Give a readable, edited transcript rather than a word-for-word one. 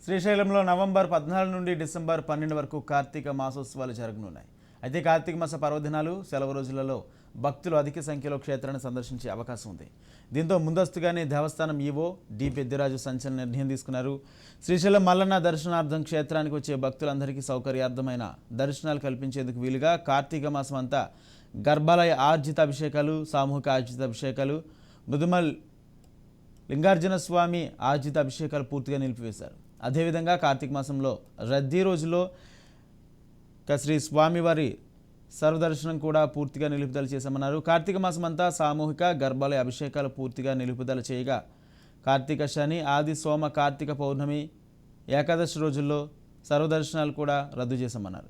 శ్రీశైలంలో నవంబర్ 14 నుండి డిసెంబర్ 12 వరకు కార్తీక మాసోత్సవాలు జరగనున్నాయి. అయితే కార్తీక మాస పర్వదినాలు సెలవు రోజులలో భక్తులు అధిక సంఖ్యలో క్షేత్రాన్ని సందర్శించే అవకాశం ఉంది. దీంతో ముందస్తుగానే దేవస్థానం ఈవో డి పెద్దిరాజు సంచలన నిర్ణయం తీసుకున్నారు. శ్రీశైలం మల్లన్న దర్శనార్థం క్షేత్రానికి వచ్చే భక్తులందరికీ సౌకర్యార్థమైన దర్శనాలు కల్పించేందుకు వీలుగా కార్తీక మాసం అంతా గర్భాలయ ఆర్జిత అభిషేకాలు, సామూహిక ఆర్జిత అభిషేకాలు, ముదుమల్ లింగార్జున స్వామి ఆర్జిత అభిషేకాలు పూర్తిగా నిలిపివేశారు. అదేవిధంగా కార్తీక మాసంలో రద్దీ రోజులో శ్రీ స్వామివారి సర్వదర్శనం కూడా పూర్తిగా నిలుపుదల చేశామన్నారు. కార్తీక మాసం అంతా సామూహిక గర్భాలయ అభిషేకాలు పూర్తిగా నిలుపుదల చేయగా కార్తీక శని, ఆది, సోమ, కార్తీక పౌర్ణమి, ఏకాదశి రోజుల్లో సర్వదర్శనాలు కూడా రద్దు చేశామన్నారు.